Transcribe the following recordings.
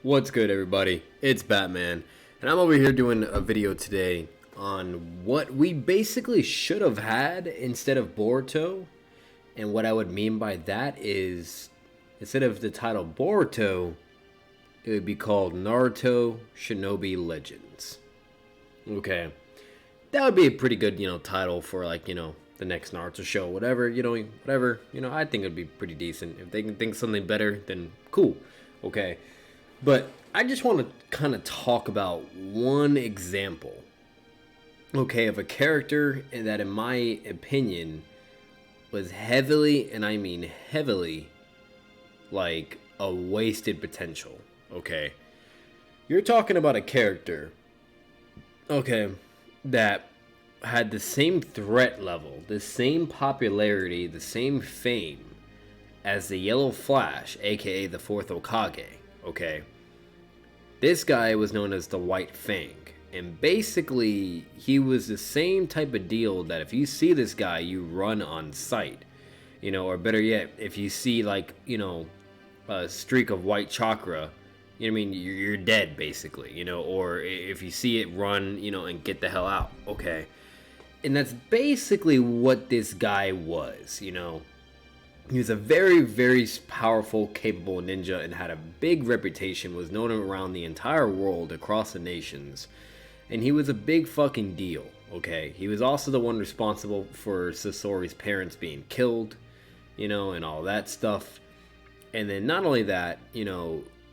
What's good, everybody? It's Batman, and I'm over here doing a video today on what we basically should have had instead of Boruto. And what I would mean by that is, instead of the title Boruto, it would be called Naruto Shinobi Legends. Okay, that would be a pretty good, title for the next Naruto show, whatever. I think it'd be pretty decent. If they can think something better, then cool. Okay. But I just want to kind of talk about one example, okay, of a character that, in my opinion, was heavily, and I mean heavily, like a wasted potential, okay? You're talking about a character, okay, that had the same threat level, the same popularity, the same fame as the Yellow Flash, aka the fourth Hokage. Okay, this guy was known as the White Fang, and basically he was the same type of deal that if you see this guy, you run on sight, or better yet, if you see a streak of white chakra, I mean, you're dead basically, or if you see it, run, and get the hell out. Okay, and that's basically what this guy was. He was a very, very powerful, capable ninja and had a big reputation, was known around the entire world, across the nations. And he was a big fucking deal, okay? He was also the one responsible for Sasori's parents being killed, and all that stuff. And then not only that,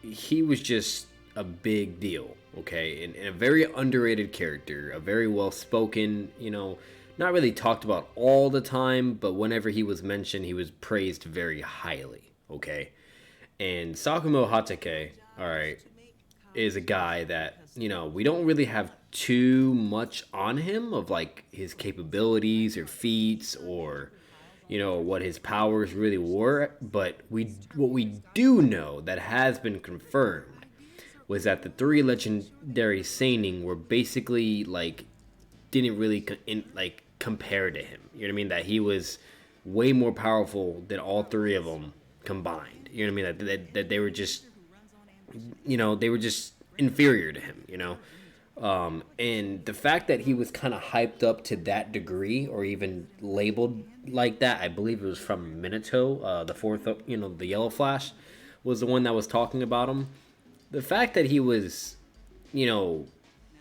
he was just a big deal, okay? And a very underrated character, a very well-spoken, not really talked about all the time, but whenever he was mentioned, he was praised very highly, okay? And Sakumo Hatake, alright, is a guy that, we don't really have too much on him of like his capabilities or feats or, what his powers really were, but what we do know that has been confirmed was that the three legendary seinin were basically didn't really compare to him. You know what I mean? That he was way more powerful than all three of them combined. You know what I mean? That they were just, they were just inferior to him. And the fact that he was kind of hyped up to that degree, or even labeled like that, I believe it was from Minato, the fourth, the Yellow Flash, was the one that was talking about him. The fact that he was,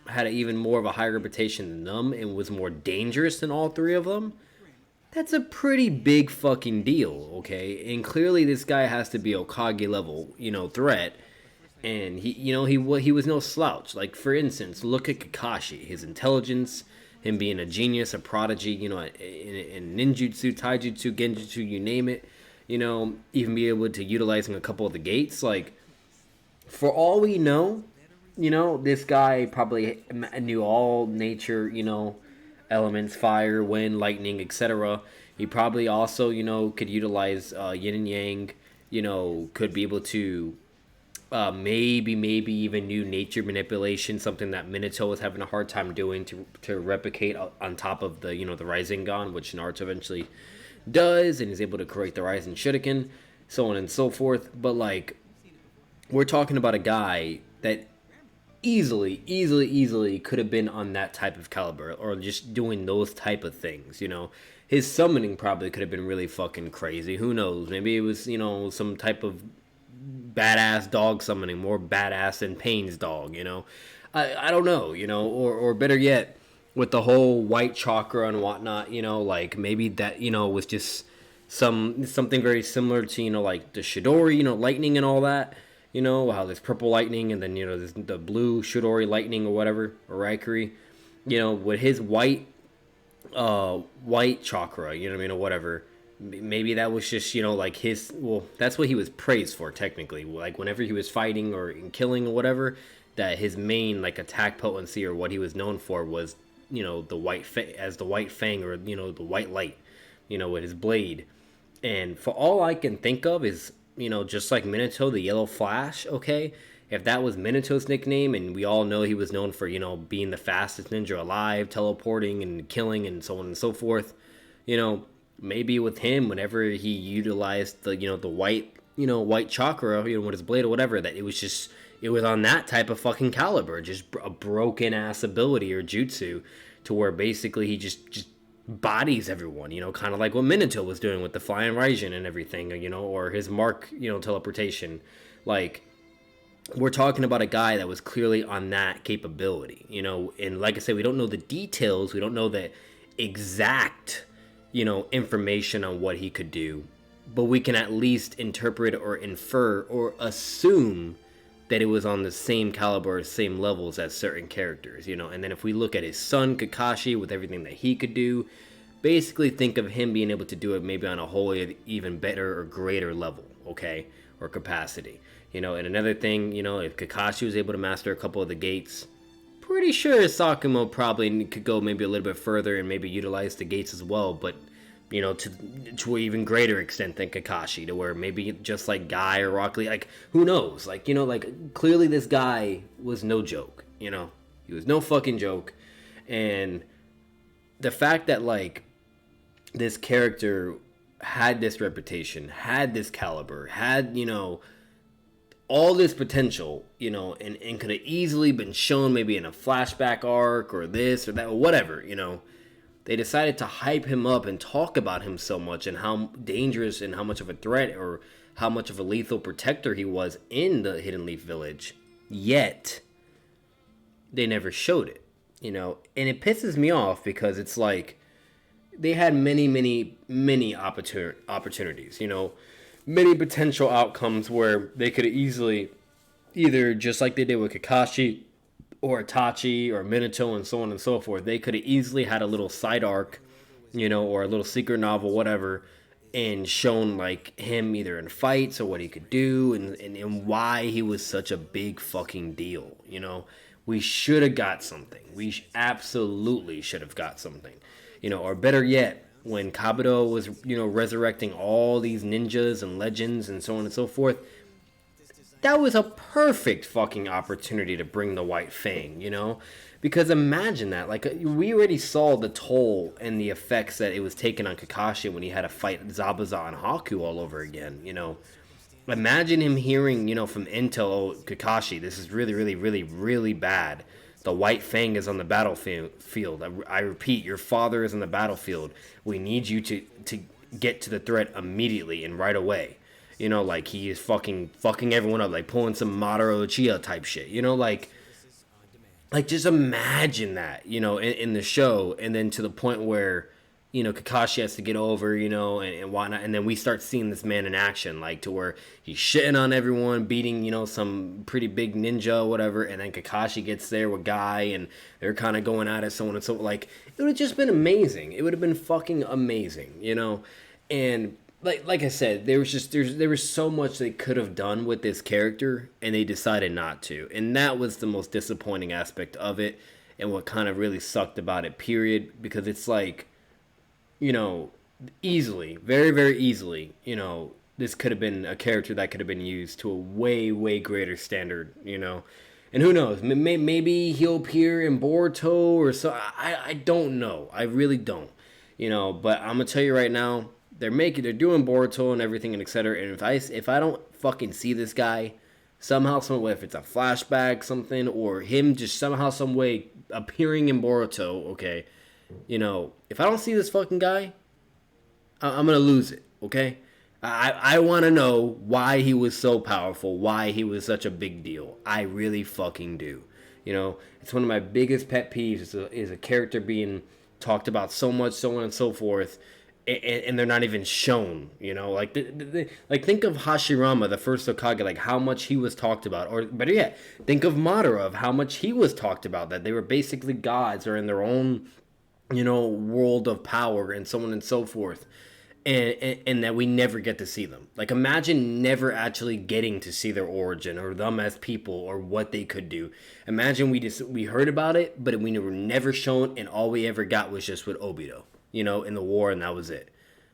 had even more of a higher reputation than them and was more dangerous than all three of them, that's a pretty big fucking deal, okay? And clearly this guy has to be Hokage level, threat. And he was no slouch. Like, for instance, look at Kakashi. His intelligence, him being a genius, a prodigy, in ninjutsu, taijutsu, genjutsu, you name it. Even be able to utilizing a couple of the gates. Like, for all we know, this guy probably knew all nature, elements, fire, wind, lightning, etc. He probably also, could utilize yin and yang, could be able to maybe even new nature manipulation, something that Minato was having a hard time doing to replicate on top of the, the Rasengan, which Naruto eventually does, and is able to create the Raisen Shuriken, so on and so forth. But, we're talking about a guy that easily could have been on that type of caliber, or just doing those type of things. His summoning probably could have been really fucking crazy. Who knows? Maybe it was, some type of badass dog summoning, more badass than Pain's dog. I don't know. Or better yet, with the whole white chakra and whatnot, maybe that, was just something very similar to, the Chidori, lightning and all that. How there's purple lightning, and then, there's the blue Chidori lightning or whatever, or Raikiri. With his white chakra, or whatever. Maybe that was just, his, that's what he was praised for, technically. Whenever he was fighting or killing or whatever, that his main, attack potency, or what he was known for was, the white fang, or, the white light, with his blade. And for all I can think of is, just like Minato, the Yellow Flash, okay? If that was Minato's nickname, and we all know he was known for, being the fastest ninja alive, teleporting and killing and so on and so forth, maybe with him, whenever he utilized the, the white white chakra, with his blade or whatever, that it was on that type of fucking caliber, just a broken ass ability or jutsu, to where basically he just bodies everyone, kind of like what Minato was doing with the flying Raijin and everything, or his mark, teleportation. Like, we're talking about a guy that was clearly on that capability, and like I said, we don't know the details, we don't know the exact, information on what he could do, but we can at least interpret or infer or assume that it was on the same caliber or same levels as certain characters, and then if we look at his son Kakashi with everything that he could do, basically think of him being able to do it maybe on a whole even better or greater level, okay, or capacity. And another thing, if Kakashi was able to master a couple of the gates, pretty sure Sakumo probably could go maybe a little bit further and maybe utilize the gates as well, but, to an even greater extent than Kakashi, to where maybe just like Guy or Rock Lee, like, who knows? Like, clearly this guy was no joke, he was no fucking joke. And the fact that, like, this character had this reputation, had this caliber, had, all this potential, and could have easily been shown maybe in a flashback arc or this or that or whatever, they decided to hype him up and talk about him so much and how dangerous and how much of a threat or how much of a lethal protector he was in the Hidden Leaf Village, yet they never showed it, and it pisses me off because it's like they had many opportunities, many potential outcomes where they could easily either, just like they did with Kakashi or Itachi or Minato and so on and so forth, they could have easily had a little side arc, or a little secret novel, whatever, and shown like him either in fights or what he could do and why he was such a big fucking deal. We should have got something. We absolutely should have got something, or better yet, when Kabuto was, resurrecting all these ninjas and legends and so on and so forth, that was a perfect fucking opportunity to bring the White Fang, because imagine that, like, we already saw the toll and the effects that it was taking on Kakashi when he had to fight Zabuza and Haku all over again, imagine him hearing, from intel, oh, Kakashi, this is really, really, really, really bad. The White Fang is on the battlefield. I repeat, your father is on the battlefield. We need you to get to the threat immediately and right away. Like, he is fucking everyone up, like pulling some Madara Uchiha type shit. Like just imagine that, in the show, and then to the point where, Kakashi has to get over, and whatnot, and then we start seeing this man in action, like, to where he's shitting on everyone, beating, some pretty big ninja or whatever, and then Kakashi gets there with Guy, and they're kind of going at it, so on and so, like, it would have just been amazing. It would have been fucking amazing, and like I said, there was so much they could have done with this character, and they decided not to, and that was the most disappointing aspect of it, and what kind of really sucked about it, period, because it's like, easily, very, very easily, this could have been a character that could have been used to a way, way greater standard, and who knows, maybe he'll appear in Boruto or so, I don't know, I really don't, but I'm gonna tell you right now, they're doing Boruto and everything and etc. And if I don't fucking see this guy somehow, some way, if it's a flashback, something, or him just somehow, some way appearing in Boruto, okay, if I don't see this fucking guy, I'm gonna lose it, okay? I want to know why he was so powerful, why he was such a big deal. I really fucking do. It's one of my biggest pet peeves is a character being talked about so much, so on and so forth, and they're not even shown, like like think of Hashirama, the first Hokage, like how much he was talked about, or better yet, think of Madara, of how much he was talked about, that they were basically gods or in their own, world of power and so on and so forth, and that we never get to see them. Like, imagine never actually getting to see their origin or them as people or what they could do. Imagine we heard about it, but we were never shown, and all we ever got was just with Obito, in the war, and that was it.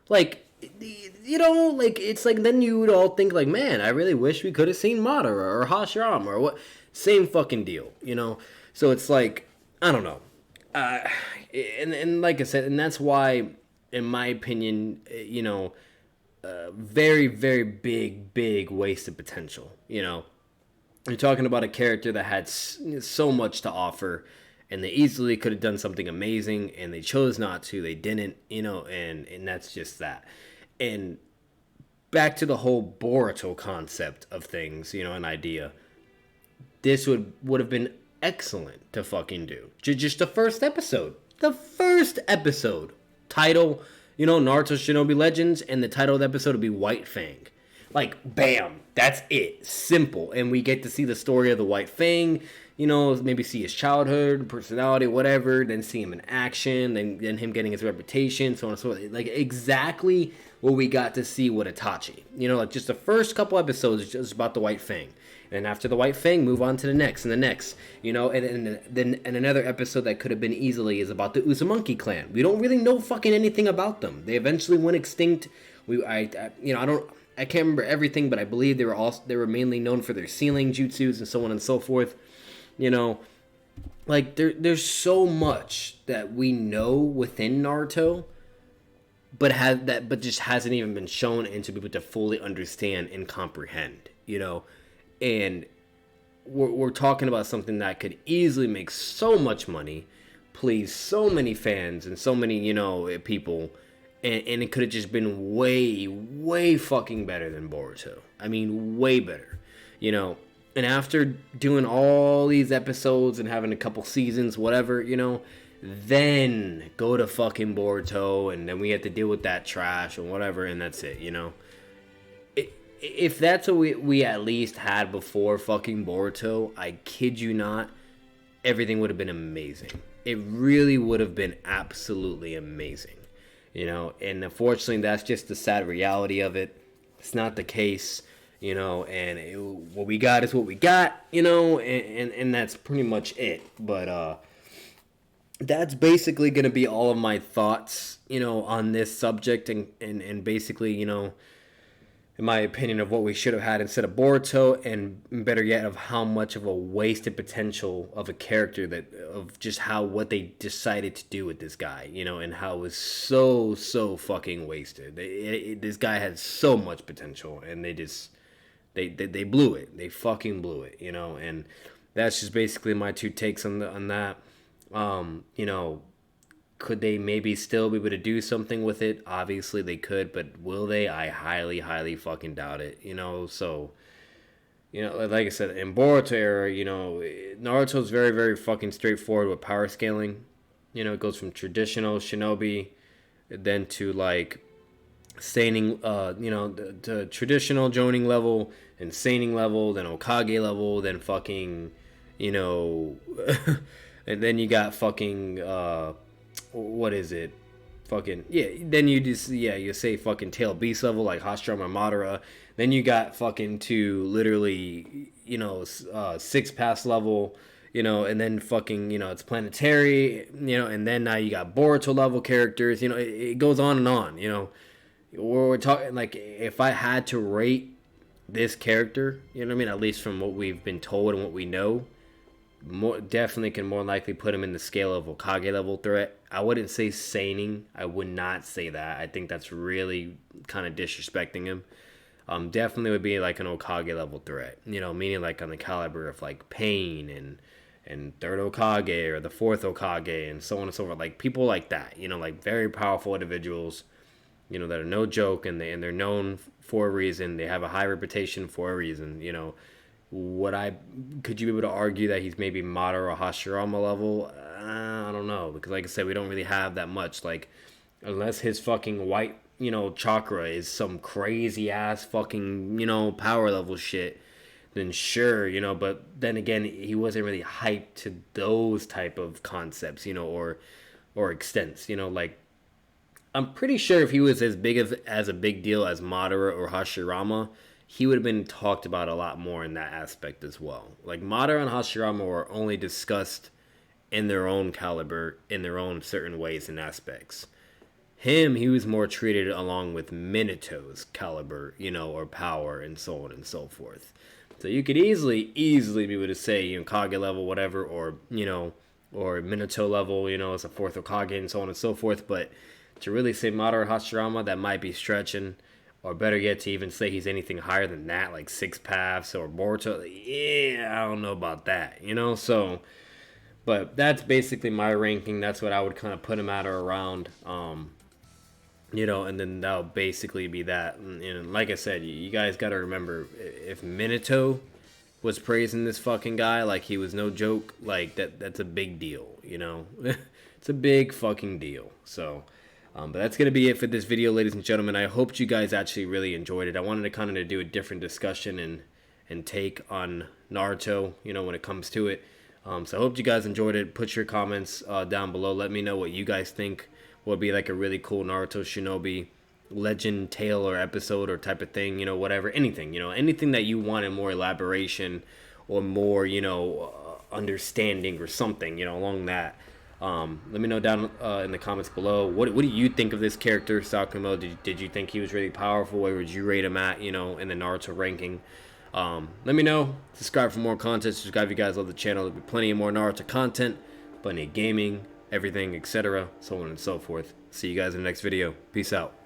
Like, like, it's like, then you would all think, like, man, I really wish we could have seen Madara or Hashirama or what. Same fucking deal, So it's like, I don't know. And like I said, and that's why, in my opinion, very, very big wasted potential. You're talking about a character that had so much to offer, and they easily could have done something amazing, and they chose not to. They didn't, and that's just that. And back to the whole Boruto concept of things, an idea. This would have been excellent to fucking do. Just the first episode. The first episode. Title, Naruto Shinobi Legends, and the title of the episode would be White Fang. Like, bam, that's it. Simple. And we get to see the story of the White Fang, maybe see his childhood, personality, whatever, then see him in action, then him getting his reputation, so on and so forth. Like, exactly what we got to see with Itachi. Like, just the first couple episodes is just about the White Fang. And after the White Fang, move on to the next and the next. And then another episode that could have been easily is about the Uzumaki clan. We don't really know fucking anything about them. They eventually went extinct. I can't remember everything, but I believe they were mainly known for their sealing jutsus and so on and so forth. Like there's so much that we know within Naruto, but just hasn't even been shown and to be able to fully understand and comprehend. And we're talking about something that could easily make so much money, please so many fans and so many people. And it could have just been way fucking better than Boruto. I mean, way better. And after doing all these episodes and having a couple seasons, whatever, then go to fucking Boruto, and then we have to deal with that trash and whatever, and that's it, If that's what we at least had before fucking Boruto, I kid you not, everything would have been amazing. It really would have been absolutely amazing. And unfortunately, that's just the sad reality of it. It's not the case, and what we got is what we got, and that's pretty much it. But that's basically going to be all of my thoughts, on this subject, and basically, in my opinion, of what we should have had instead of Boruto, and better yet, of how much of a wasted potential of a character of just what they decided to do with this guy, and how it was so fucking wasted. This guy had so much potential, and they blew it. They fucking blew it, and that's just basically my two takes on that. Could they maybe still be able to do something with it? Obviously they could, but will they? I highly fucking doubt it. So, like I said, in Boruto era, Naruto's very fucking straightforward with power scaling. It goes from traditional shinobi, then to like seinin, to traditional jonin level, and seinin level, then Okage level, then fucking, and then you got fucking, what is it? Fucking, yeah, then you say fucking tail beast level like Hashirama Madara. Then you got fucking to literally, six pass level, and then fucking, it's planetary, and then now you got Boruto level characters, it goes on and on, We're talking, like, if I had to rate this character, at least from what we've been told and what we know, definitely can more likely put him in the scale of Okage level threat. I wouldn't say seinin. I would not say that. I think that's really kind of disrespecting him. Definitely would be like an Okage level threat. Meaning like on the caliber of like Pain and third Okage or the fourth Okage and so on and so forth. Like people like that. Like very powerful individuals. That are no joke, and they're known for a reason. They have a high reputation for a reason. Could you be able to argue that he's maybe Madara or Hashirama level? I don't know, because like I said, we don't really have that much. Like, unless his fucking white, chakra is some crazy ass fucking, power level shit, then sure, but then again, he wasn't really hyped to those type of concepts, or extents, like, I'm pretty sure if he was as big as a big deal as Madara or Hashirama, he would have been talked about a lot more in that aspect as well. Like, Madara and Hashirama were only discussed in their own caliber, in their own certain ways and aspects. He was more treated along with Minato's caliber, or power and so on and so forth. So you could easily be able to say, Kage level, whatever, or Minato level, as a fourth Okage and so on and so forth. But to really say Madara or Hashirama, that might be stretching. or better yet, to even say he's anything higher than that, like Six Paths or Boruto. Yeah, I don't know about that, you know. So, but that's basically my ranking. That's what I would kind of put him at or around. You know, and then that'll basically be that. And like I said, you guys got to remember, if Minato was praising this fucking guy like he was no joke, like that's a big deal, you know. It's a big fucking deal. So, but that's gonna be it for this video, ladies and gentlemen. I hope you guys actually really enjoyed it. I wanted to kind of do a different discussion and take on Naruto, you know, when it comes to it. So I hope you guys enjoyed it. Put your comments down below. Let me know what you guys think would be like a really cool Naruto Shinobi legend tale or episode or type of thing, you know, whatever, anything, you know, anything that you want in more elaboration or more, you know, understanding or something, you know, along that. Let me know down in the comments below. What do you think of this character, Sakumo? Did you think he was really powerful? Where would you rate him at, you know, in the Naruto ranking? Let me know. Subscribe for more content. Subscribe if you guys love the channel. There'll be plenty of more Naruto content, plenty of gaming, everything, etc., so on and so forth. See you guys in the next video. Peace out.